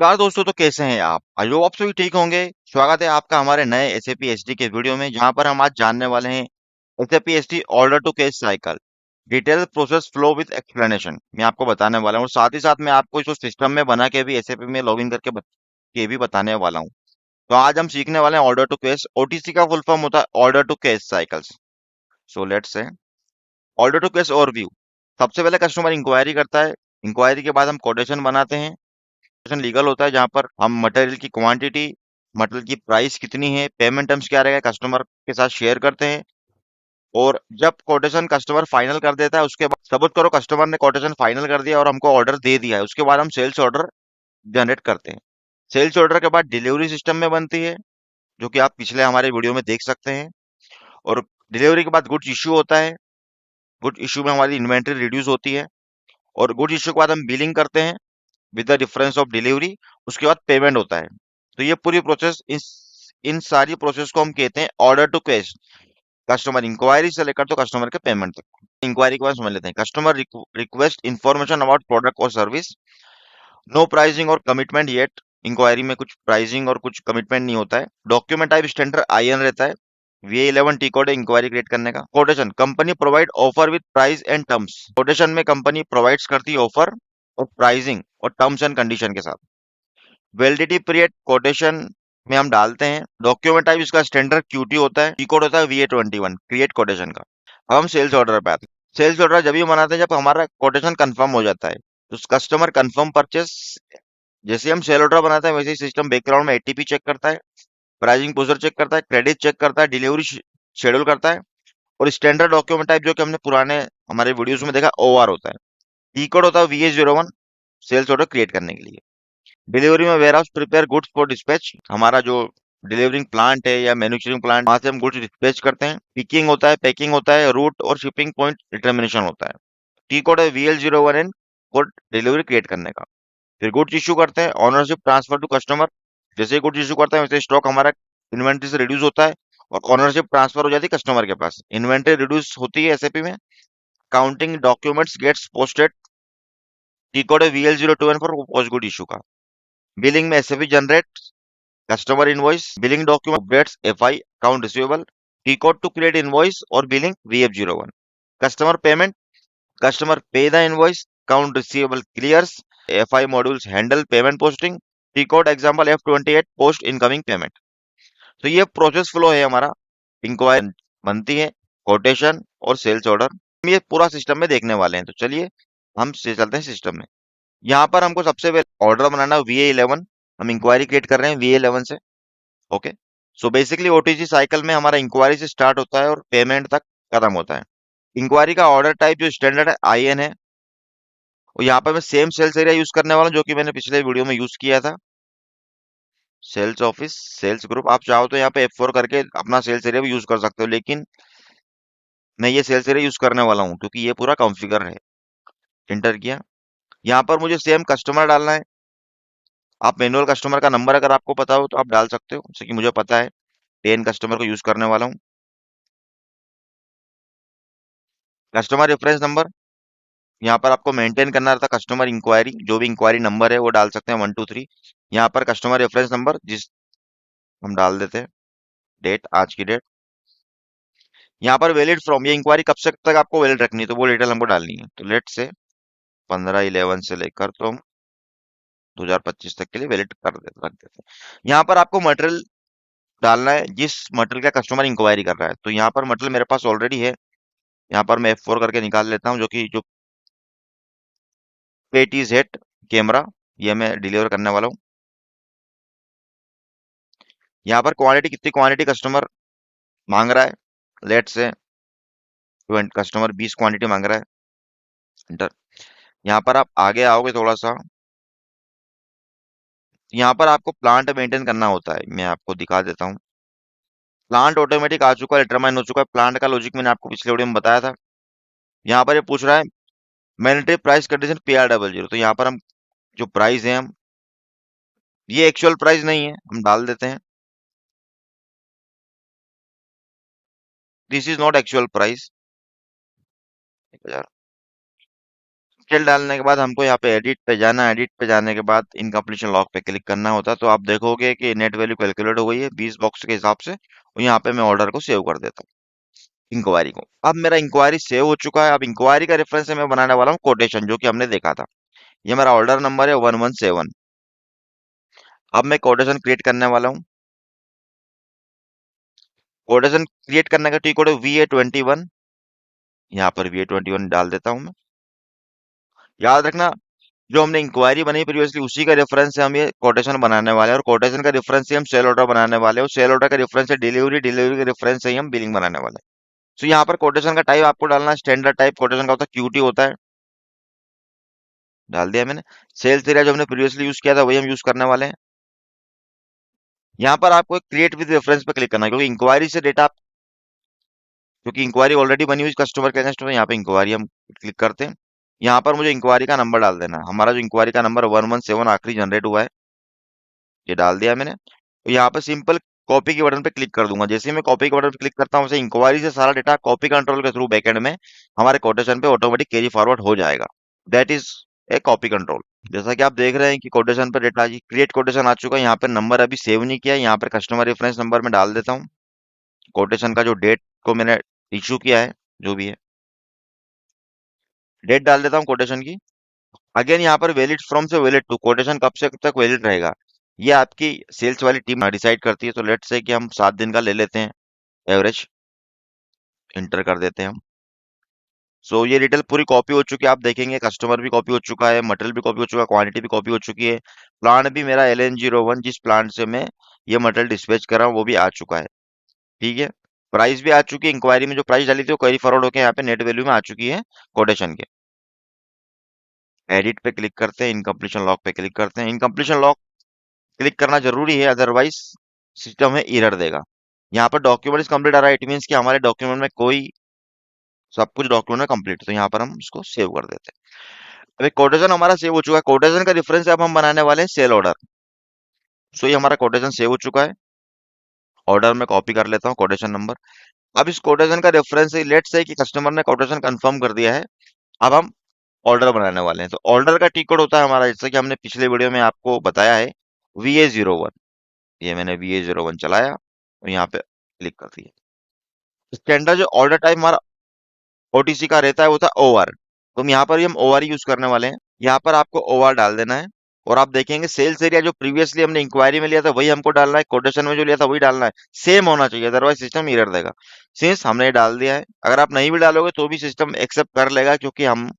नमस्कार दोस्तों, तो कैसे हैं आप? आई होप आप सभी ठीक होंगे। स्वागत है आपका हमारे नए एसएपी एचडी के वीडियो में, जहां पर हम आज जानने वाले हैं SAP HD order to cash cycle detail process flow with explanation. मैं आपको बताने वाला हूँ, साथ ही साथ मैं आपको इसको सिस्टम में बना के भी एसएपी में लॉगिन करके के भी बताने वाला हूँ। तो आज हम सीखने वाले हैं ऑर्डर टू कैश। ओटीसी का फुल फॉर्म होता है order to cash cycles. So let's say order to cash overview. सबसे पहले कस्टमर इंक्वायरी करता है। इंक्वायरी के बाद हम कोटेशन बनाते हैं। लीगल होता है, जहां पर हम मटेरियल की क्वांटिटी, मटेरियल की प्राइस कितनी है, पेमेंट टर्म्स क्या रहेगा, कस्टमर के साथ शेयर करते हैं। और जब कोटेशन कस्टमर फाइनल कर देता है, उसके बाद सपोज करो कस्टमर ने कोटेशन फाइनल कर दिया और हमको ऑर्डर दे दिया है, उसके बाद हम सेल्स ऑर्डर जनरेट करते हैं। सेल्स ऑर्डर के बाद डिलीवरी सिस्टम में बनती है, जो कि आप पिछले हमारे वीडियो में देख सकते हैं। और डिलीवरी के बाद गुड्स इश्यू होता है। गुड्स इश्यू में हमारी इन्वेंट्री रिड्यूस होती है। और गुड्स इश्यू के बाद हम बिलिंग करते हैं with the difference of delivery. उसके बाद पेमेंट होता है। तो ये पूरी प्रोसेस, इस इन सारी प्रोसेस को हम कहते हैं order to cash. Customer inquiry से लेकर तो कस्टमर के पेमेंट तक। इंक्वायरी के बाद समझ लेते हैं। Customer request information about product और सर्विस। नो प्राइसिंग और कमिटमेंट येट। इंक्वायरी में कुछ प्राइसिंग और कुछ कमिटमेंट नहीं होता है। डॉक्यूमेंट टाइप स्टैंडर्ड आईएन रहता है। VA11 टी कोड है इंक्वायरी क्रिएट करने का। Quotation company provide offer with price and terms. Quotation में कंपनी प्रोवाइड्स करती है ऑफर और प्राइसिंग और टर्म्स एंड कंडीशन के साथ। वैलिडिटी पीरियड कोटेशन में हम डालते हैं। डॉक्यूमेंट टाइप इसका स्टैंडर्ड QT होता है। टी कोड होता है VA21 क्रिएट कोटेशन का। अब हम सेल्स ऑर्डर पे आते हैं। सेल्स ऑर्डर जब भी बनाते हैं जब हमारा कोटेशन कंफर्म हो जाता है। तो कस्टमर कंफर्म परचेस, जैसे हम सेल ऑर्डर बनाते हैं वैसे ही सिस्टम बैकग्राउंड में एटीपी चेक करता है, प्राइसिंग पोस्टर चेक करता है, क्रेडिट चेक करता है, डिलीवरी शेड्यूल करता है। और स्टैंडर्ड डॉक्यूमेंट टाइप जो कि हमने पुराने हमारे वीडियोस में देखा OR होता है। टी कोड होता है VA01 सेल्स ऑर्डर क्रिएट करने के लिए। डिलीवरी में warehouse prepare goods for dispatch. हमारा जो डिलीवरिंग प्लांट है या मैन्युफैक्चरिंग प्लांट, वहां से हम गुड्स डिस्पैच करते हैं। पिकिंग होता है, पैकिंग होता है, रूट और शिपिंग पॉइंट डिटर्मिनेशन होता है। टी कोड है VL01N कोड डिलीवरी क्रिएट करने का। फिर गुड्स इशू करते हैं, ऑनरशिप ट्रांसफर टू कस्टमर। जैसे ही गुड्स इशू करते हैं वैसे स्टॉक हमारा इन्वेंट्री से रिड्यूस होता है और ऑनरशिप ट्रांसफर हो जाती है कस्टमर के पास। इन्वेंट्री रिड्यूस होती है एसएपी में। Counting documents gets posted. T code है VL02N for post good issue का। बिलिंग में SAP generate customer invoice. Billing document updates FI account receivable. T code to create invoice और billing VF01। Customer payment, customer pay the invoice, account receivable clears. FI modules handle payment posting. T code example F28 post incoming payment. तो ये process flow है हमारा। Inquiry बनती है, quotation और sales order. हम ये पूरा सिस्टम में देखने वाले हैं। तो चलिए हम से चलते हैं सिस्टम में। यहाँ पर हमको सबसे पहले ऑर्डर बनाना है VA11। हम इंक्वायरी क्रिएट कर रहे हैं VA11 से। Okay. So basically OTC cycle में हमारा इंक्वायरी से स्टार्ट होता है और पेमेंट तक खत्म होता है। इंक्वायरी का ऑर्डर टाइप जो स्टैंडर्ड है IN है। और यहाँ पर मैं सेम सेल्स एरिया यूज करने वाला हूँ जो कि मैंने पिछले वीडियो में यूज किया था। Sales office, sales group. आप चाहो तो यहाँ पे F4 करके अपना सेल्स एरिया भी यूज कर सकते हो, लेकिन मैं ये सेल्स एरिया यूज करने वाला हूँ क्योंकि ये पूरा कॉन्फ़िगर है। इंटर किया। यहाँ पर मुझे सेम कस्टमर डालना है। आप मैनुअल कस्टमर का नंबर अगर आपको पता हो तो आप डाल सकते हो, जैसे कि मुझे पता है 10 कस्टमर को यूज करने वाला हूँ। कस्टमर रेफरेंस नंबर, यहाँ पर आपको मेंटेन करना रहता कस्टमर इंक्वायरी, जो भी इंक्वायरी नंबर है वो डाल सकते हैं 123। यहाँ पर कस्टमर रेफरेंस नंबर जिस हम डाल देते हैं, डेट आज की डेट। यहाँ पर वैलिड फ्रॉम, ये इंक्वायरी कब से कब तक आपको वैलिड रखनी है तो वो डिटेल हमको डालनी है। तो लेट से 15/11 से लेकर तो हम 2025 तक के लिए वैलिड रख देते हैं। यहाँ पर आपको मटेरियल डालना है जिस मटेरियल का कस्टमर इंक्वायरी कर रहा है। तो यहाँ पर मटेरियल मेरे पास ऑलरेडी है। यहाँ पर मैं F4 करके निकाल लेता हूँ, जो कि जो पेटीज हेड कैमरा, ये मैं डिलीवर करने वाला हूँ। यहाँ पर क्वांटिटी, कितनी क्वांटिटी कस्टमर मांग रहा है, लेट से कस्टमर 20 क्वांटिटी मांग रहा है। इंटर। यहाँ पर आप आगे आओगे थोड़ा सा, यहाँ पर आपको प्लांट मेंटेन करना होता है। मैं आपको दिखा देता हूँ। प्लांट ऑटोमेटिक आ चुका है, डिटरमाइन हो चुका है। प्लांट का लॉजिक मैंने आपको पिछले वीडियो में बताया था। यहाँ पर ये पूछ रहा है मैंडेटरी प्राइस कंडीशन PR00। तो यहाँ पर हम जो प्राइस है, हम ये एक्चुअल प्राइस नहीं है, हम डाल देते हैं this is not actual price. 1000 detail डालने के बाद हमको यहाँ पे एडिट पे जाना है। एडिट पे जाने के बाद इनकम्प्लीशन लॉग पे क्लिक करना होता है। तो आप देखोगे कि नेट वैल्यू कैलकुलेट हो गई है 20 बॉक्स के हिसाब से, और यहाँ पे मैं ऑर्डर को सेव कर देता हूँ, इंक्वायरी को। अब मेरा इंक्वायरी सेव हो चुका है। अब इंक्वायरी का रेफरेंस से मैं बनाने वाला हूँ कोटेशन, जो कि हमने देखा था। ये मेरा ऑर्डर नंबर है 117। अब मैं कोटेशन क्रिएट करने वाला हूँ। कोटेशन क्रिएट करने का टी कोड है VA21। यहाँ पर VA21 डाल देता हूँ मैं। याद रखना, जो हमने इंक्वायरी बनाई प्रीवियसली उसी का रेफरेंस से हम ये कोटेशन बनाने वाले हैं, और कोटेशन का रेफरेंस से हम सेल ऑर्डर बनाने वाले हैं, और सेल ऑर्डर का रेफरेंस है डिलीवरी, डिलीवरी के रेफरेंस से ही हम बिलिंग बनाने वाले हैं। तो यहाँ पर कोटेशन का टाइप आपको डालना है, स्टैंडर्ड टाइप कोटेशन का होता है QT होता है। डाल दिया मैंने। सेल्स एरिया जो हमने प्रीवियसली यूज किया था वही हम यूज करने वाले हैं। यहाँ पर आपको क्रिएट विद रेफरेंस पे क्लिक करना है, क्योंकि इंक्वायरी से डेटा, क्योंकि इंक्वायरी ऑलरेडी बनी हुई कस्टमर के अगेंस्ट में। यहाँ पे इंक्वायरी हम क्लिक करते हैं। यहाँ पर मुझे इंक्वायरी का नंबर डाल देना है। हमारा जो इंक्वायरी का नंबर 117 आखिरी जनरेट हुआ है, ये डाल दिया मैंने। तो यहाँ पे सिंपल कॉपी के बटन पे क्लिक कर दूंगा। जैसे ही मैं कॉपी के बटन पे क्लिक करता हूँ, वैसे इंक्वायरी से सारा डेटा कॉपी कंट्रोल के थ्रू बैकएंड में हमारे कोटेशन पे ऑटोमेटिक कैरी फॉरवर्ड हो जाएगा। That is a copy control. जैसा कि आप देख रहे हैं कि कोटेशन पे डेटा क्रिएट कोटेशन आ चुका है। यहाँ पे नंबर अभी सेव नहीं किया है, यहाँ पर कस्टमर रेफरेंस नंबर में डाल देता हूँ। कोटेशन का जो डेट को मैंने इशू किया है, जो भी है, डेट डाल देता हूँ कोटेशन की। अगेन यहाँ पर वैलिड फ्रॉम से वैलिड टू, कोटेशन कब से कब तक वैलिड रहेगा ये आपकी सेल्स वाली टीम डिसाइड करती है। तो लेट्स से कि हम 7 दिन का ले लेते हैं एवरेज, इंटर कर देते हैं हम। सो ये डिटेल पूरी कॉपी हो चुकी है। आप देखेंगे कस्टमर भी कॉपी हो चुका है, मटेरियल भी कॉपी हो चुका है, क्वांटिटी भी कॉपी हो चुकी है। प्लांट भी मेरा LN01, जिस प्लांट से मैं ये मटेरियल डिस्पैच कर रहा हूँ, वो भी आ चुका है। ठीक है। प्राइस भी आ चुकी है। इंक्वायरी में जो प्राइस डाली थी वो क्वेरी फॉरवर्ड होकर यहाँ पे नेट वैल्यू में आ चुकी है कोटेशन के। एडिट पे क्लिक करते हैं, इनकम्प्लीशन लॉक पे क्लिक करते हैं। इनकम्प्लीशन लॉक क्लिक करना जरूरी है, अदरवाइज सिस्टम में एरर देगा। यहाँ पर डॉक्यूमेंट कंप्लीट आ रहा है, इट मीन्स कि हमारे डॉक्यूमेंट में कोई, सब कुछ डॉक्यूमेंट में कंप्लीट। तो यहाँ पर हम इसको सेव कर देते हैं। अभी कोटेशन हमारा सेव हो चुका है। कोटेशन का रेफरेंस अब हम बनाने वाले हैं सेल ऑर्डर। सो ये हमारा कोटेशन सेव हो चुका है। ऑर्डर में कॉपी कर लेता हूँ कोटेशन नंबर। अब इस कोटेशन का रेफरेंस है, लेट्स से कि कस्टमर ने कोटेशन कंफर्म कर दिया है। अब हम ऑर्डर बनाने वाले हैं। तो ऑर्डर का टी कोड होता है हमारा, जैसे कि हमने पिछले वीडियो में आपको बताया है, VA01। ये मैंने VA01 चलाया और यहाँ पे क्लिक कर दिया। स्टैंडर्ड जो ऑर्डर टाइप हमारा OTC का रहता है वो था OR। तो हम यहाँ पर ही हम OR यूज करने वाले हैं। यहाँ पर आपको OR डाल देना है। और आप देखेंगे सेल्स एरिया जो प्रीवियसली हमने इंक्वायरी में लिया था वही हमको डालना है, कोटेशन में जो लिया था वही डालना है। सेम होना चाहिए, अदरवाइज सिस्टम एरर देगा। सिंस हमने ये डाल दिया है, अगर आप नहीं भी डालोगे तो भी सिस्टम एक्सेप्ट कर लेगा, क्योंकि हम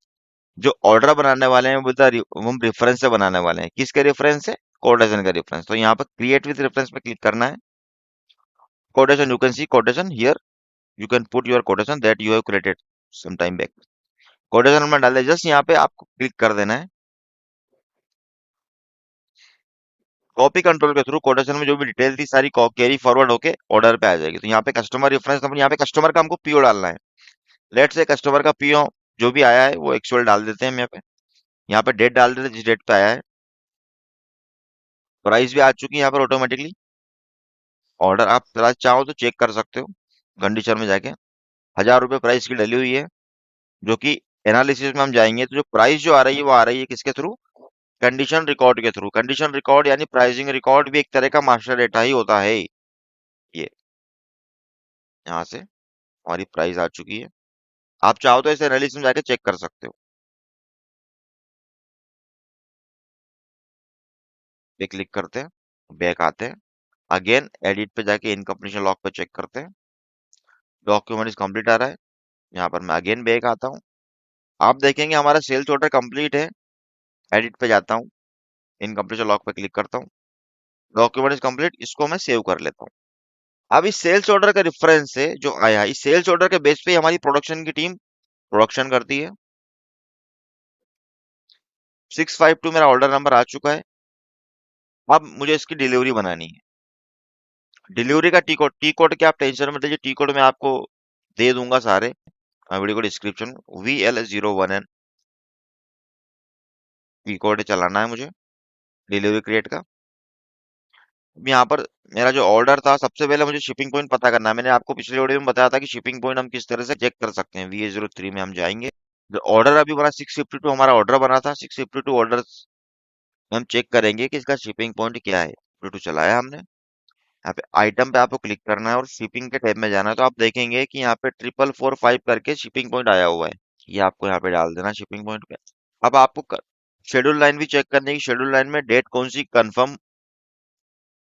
जो ऑर्डर बनाने वाले हैं वो हम रेफरेंस से बनाने वाले हैं। किसके रेफरेंस से? कोटेशन का रेफरेंस। तो यहाँ पर क्रिएट विद रेफरेंस पे क्लिक करना है। Quotation, you can see quotation here, you can put your quotation that you have created some time back. Quotation number डाल दिया, जस्ट यहाँ पे आपको क्लिक कर देना है। कॉपी कंट्रोल के थ्रू कोटेशन में जो भी डिटेल थी सारी कैरी फॉरवर्ड होके ऑर्डर पे आ जाएगी। तो यहाँ पे कस्टमर रेफरेंस नंबर, यहाँ पे कस्टमर का हमको पीओ डालना है। लेट से कस्टमर का पीओ जो भी आया है वो एक्चुअल डाल देते हैं हम यहाँ पे। यहाँ पे डेट डाल देते हैं जिस डेट पे आया है। प्राइस भी आ चुकी है यहाँ पर ऑटोमेटिकली। ऑर्डर आप प्राइस चाहो तो चेक कर सकते हो कंडीशन में जाके। 1000 रुपये प्राइस की डली हुई है, जो कि एनालिसिस में हम जाएंगे तो जो प्राइस जो आ रही है वो आ रही है किसके थ्रू? कंडीशन रिकॉर्ड के थ्रू। कंडीशन रिकॉर्ड यानी प्राइसिंग रिकॉर्ड भी एक तरह का मास्टर डेटा ही होता है। ये यहाँ से हमारी प्राइस आ चुकी है। आप चाहो तो इसे एनालिसिस में जाके चेक कर सकते हो। पे क्लिक करते हैं, बैक आते हैं। अगेन एडिट पे जाके इनकम्प्लीशन लॉग पे चेक करते हैं। डॉक्यूमेंट इज कंप्लीट आ रहा है। यहाँ पर मैं अगेन बैक आता हूँ। आप देखेंगे हमारा सेल्स ऑर्डर कंप्लीट है। एडिट पे जाता हूँ, इनकम्प्लीशन लॉग पे क्लिक करता हूँ। डॉक्यूमेंट इज कंप्लीट, इसको मैं सेव कर लेता हूँ। अब इस सेल्स ऑर्डर का रेफरेंस से जो आया है, इस सेल्स ऑर्डर के बेस पे ही हमारी प्रोडक्शन की टीम प्रोडक्शन करती है। 652 मेरा ऑर्डर नंबर आ चुका है। अब मुझे इसकी डिलीवरी बनानी है। डिलीवरी का टी कोड के आप टेंशन मत लीजिए, टी कोड मैं आपको दे दूंगा सारे वीडियो को डिस्क्रिप्शन। VL01N टी कोड चलाना है मुझे डिलीवरी क्रिएट का। अब यहाँ पर मेरा जो ऑर्डर था, सबसे पहले मुझे शिपिंग पॉइंट पता करना है। मैंने आपको पिछले वीडियो में बताया था कि शिपिंग पॉइंट हम किस तरह से चेक कर सकते हैं। VA03 में हम जाएंगे, जो ऑर्डर अभी बना 652 हमारा ऑर्डर बना था, 652 ऑर्डर हम चेक करेंगे कि इसका शिपिंग पॉइंट क्या है। 652 चलाया हमने, यहाँ पे आइटम पे आपको क्लिक करना है और शिपिंग के टैब में जाना है, तो आप देखेंगे कि यहाँ पे 4445 करके शिपिंग पॉइंट आया हुआ है। ये आपको यहाँ पे डाल देना शिपिंग पॉइंट पे। अब आपको शेड्यूल लाइन भी चेक करने की, शेड्यूल लाइन में डेट कौन सी कंफर्म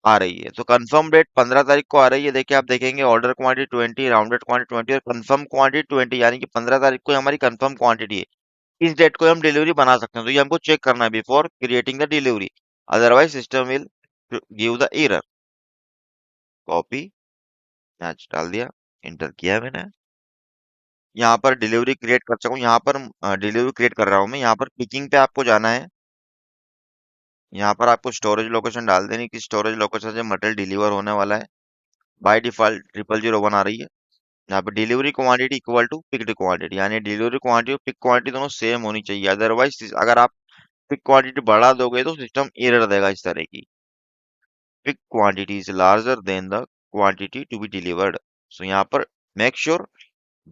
आ रही है। तो कंफर्म डेट 15 तारीख को आ रही है। देखिए आप देखेंगे ऑर्डर क्वांटिटी 20, राउंडेड क्वांटिटी 20 और कंफर्म क्वांटिटी 20, यानी कि 15 तारीख को हमारी कंफर्म क्वांटिटी है। इस डेट को हम डिलीवरी बना सकते हैं, तो ये हमको चेक करना है before creating the delivery, otherwise system will give the error. Copy, match डाल दिया, इंटर किया है मैंने। यहाँ पर डिलीवरी क्रिएट कर सकूँ, यहाँ पर डिलीवरी क्रिएट कर रहा हूँ मैं। यहाँ पर पिकिंग पे आपको जाना है। यहाँ पर आपको स्टोरेज लोकेशन डाल देनी कि स्टोरेज लोकेशन से मटेरियल डिलीवर होने वाला है। बाय डिफॉल्ट 0001 आ रही है। यहाँ पे delivery quantity equal to picked quantity, यानी डिलीवरी क्वांटिटी और पिक क्वांटिटी दोनों सेम होनी चाहिए, अदरवाइज अगर आप पिक क्वांटिटी बढ़ा दोगे तो सिस्टम एरर देगा इस तरह की। Pick quantity is larger than the quantity to be delivered. So यहाँ पर make sure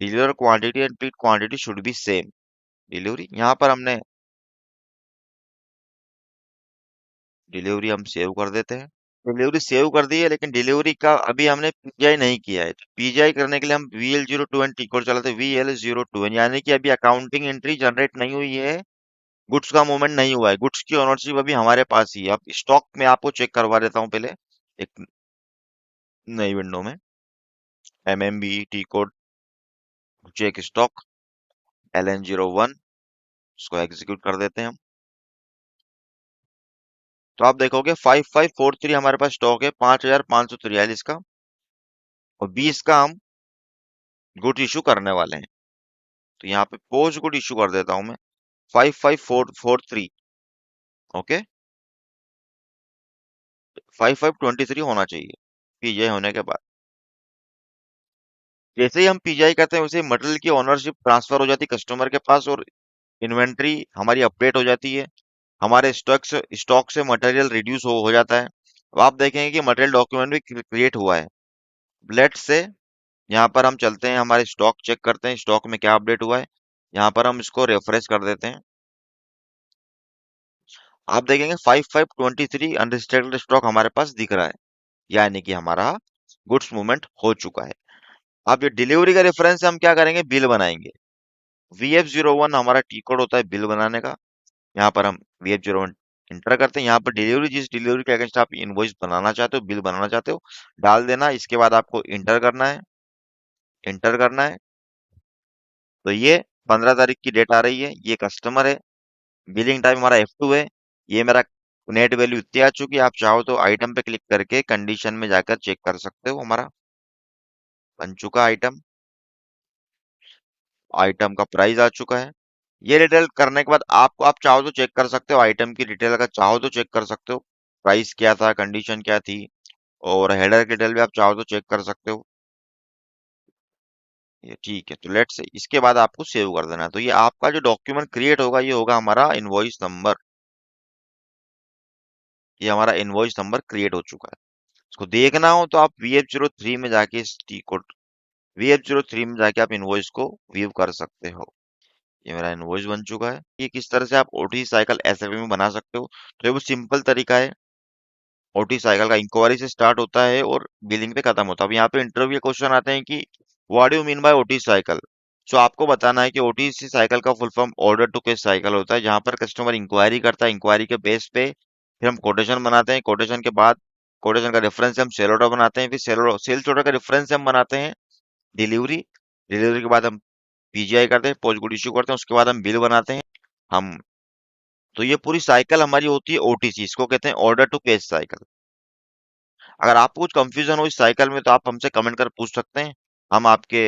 deliver quantity and pick quantity should be same. Delivery यहाँ पर हमने डिलीवरी हम सेव कर देते हैं। डिलीवरी सेव कर दी है, लेकिन डिलीवरी का अभी हमने पीजीआई नहीं किया है। पीजीआई करने के लिए हम VL02 कोड चलाते, VL02, यानी कि अभी अकाउंटिंग एंट्री जनरेट नहीं हुई है, गुड्स का मूवमेंट नहीं हुआ है, गुड्स की ओनरशिप अभी हमारे पास ही है। अब स्टॉक में आपको चेक करवा देता हूँ पहले एक नई विंडो में। MMB code, check stock, LN01, इसको एग्जीक्यूट कर देते हैं हम। तो आप देखोगे 5543 हमारे पास स्टॉक है, 5543 का, और 20 का हम गुड्स इशू करने वाले हैं। तो यहाँ पे पोस्ट गुड इशू कर देता हूं मैं 55443। ओके, 5523 होना चाहिए पीजीआई होने के बाद। जैसे ही हम पीजीआई करते हैं वैसे मटेरियल की ओनरशिप ट्रांसफर हो जाती है कस्टमर के पास, और इन्वेंट्री हमारी अपडेट हो जाती है। हमारे स्टॉक से मटेरियल रिड्यूस हो जाता है। अब आप देखेंगे कि मटेरियल डॉक्यूमेंट भी क्रिएट हुआ है। लेट से यहाँ पर हम चलते हैं, हमारे स्टॉक चेक करते हैं, स्टॉक में क्या अपडेट हुआ है। यहाँ पर हम इसको रिफ्रेश कर देते हैं। आप देखेंगे 5523 अनरिस्ट्रिक्टेड स्टॉक हमारे पास दिख रहा है, यानी कि हमारा गुड्स मूवमेंट हो चुका है। अब ये डिलीवरी का रेफरेंस हम क्या करेंगे, बिल बनाएंगे। VF01 हमारा टी कोड होता है बिल बनाने का। यहाँ पर हम VF01 इंटर करते हैं। यहाँ पर डिलीवरी, जिस डिलीवरी के अगेंस्ट आप इनवॉइस बनाना चाहते हो, बिल बनाना चाहते हो, डाल देना। इसके बाद आपको इंटर करना है, इंटर करना है। तो ये 15 तारीख की डेट आ रही है, ये कस्टमर है, बिलिंग टाइम हमारा F2 है। ये मेरा नेट वैल्यू इतनी आ चुकी है। आप चाहो तो आइटम पे क्लिक करके कंडीशन में जाकर चेक कर सकते हो, हमारा बन चुका आइटम, आइटम का प्राइस आ चुका है। ये डिटेल करने के बाद आपको, आप चाहो तो चेक कर सकते हो आइटम की डिटेल, अगर चाहो तो चेक कर सकते हो प्राइस क्या था, कंडीशन क्या थी, और हेडर की डिटेल भी आप चाहो तो चेक कर सकते हो। ये ठीक है, तो लेट्स से इसके बाद आपको सेव कर देना है। तो ये आपका जो डॉक्यूमेंट क्रिएट होगा ये होगा हमारा इनवॉइस नंबर। ये हमारा इनवॉइस नंबर क्रिएट हो चुका है। इसको देखना हो तो आप VF03 में जाके इस टी कोड, VF03 में जाके आप इनवॉइस को व्यू कर सकते हो। ये मेरा इनवॉइस बन चुका है। ये किस तरह से आप ओटी साइकिल एसएफए में बना सकते हो, तो ये वो सिंपल तरीका है। ओटी साइकिल का इंक्वायरी से स्टार्ट होता है और बिलिंग पे खत्म होता है। अब यहाँ पे इंटरव्यू के क्वेश्चन आते हैं कि what do mean by OT cycle. So आपको बताना है कि ओटीसी साइकिल का full form order to cash cycle होता है, जहां पर कस्टमर इंक्वायरी करता है, इंक्वायरी के बेस पे फिर हम कोटेशन बनाते हैं, कोटेशन के बाद कोटेशन का रेफरेंस हम सेल ऑर्डर बनाते हैं, फिर सेल्स ऑर्डर का रेफरेंस हम बनाते हैं डिलीवरी, डिलीवरी के बाद हम पीजीआई करते हैं, पोस्ट गुड इशू करते हैं, उसके बाद हम बिल बनाते हैं हम। तो ये पूरी साइकिल हमारी होती है ओटीसी, इसको कहते हैं ऑर्डर टू कैश साइकिल। अगर आपको कुछ कंफ्यूजन हो इस साइकिल में तो आप हमसे कमेंट कर पूछ सकते हैं, हम आपके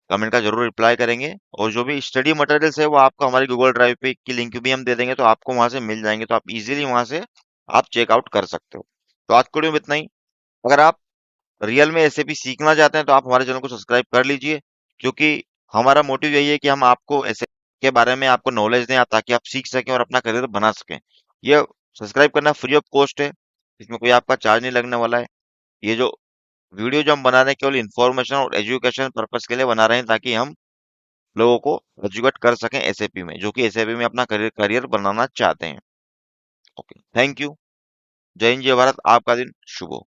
कमेंट का जरूर रिप्लाई करेंगे। और जो भी स्टडी मटेरियल्स है वो आपको हमारी गूगल ड्राइव पे की लिंक भी हम दे देंगे, तो आपको वहां से मिल जाएंगे, तो आप इजीली वहां से आप चेकआउट कर सकते हो। तो आज के वीडियो में इतना ही। अगर आप रियल में एसएपी सीखना चाहते हैं तो आप हमारे चैनल को सब्सक्राइब कर लीजिए, क्योंकि हमारा मोटिव यही है कि हम आपको एसएपी के बारे में आपको नॉलेज दें, ताकि आप सीख सकें और अपना करियर बना सकें। ये सब्सक्राइब करना फ्री ऑफ कॉस्ट है, इसमें कोई आपका चार्ज नहीं लगने वाला है। ये जो वीडियो जो हम बना रहे हैं केवल इन्फॉर्मेशन और एजुकेशन पर्पस के लिए बना रहे हैं, ताकि हम लोगों को एजुकेट कर सकें एसएपी में, जो कि एसएपी में अपना करियर करियर बनाना चाहते हैं। Okay, thank you. जय हिंद, जय भारत। आपका दिन शुभ हो।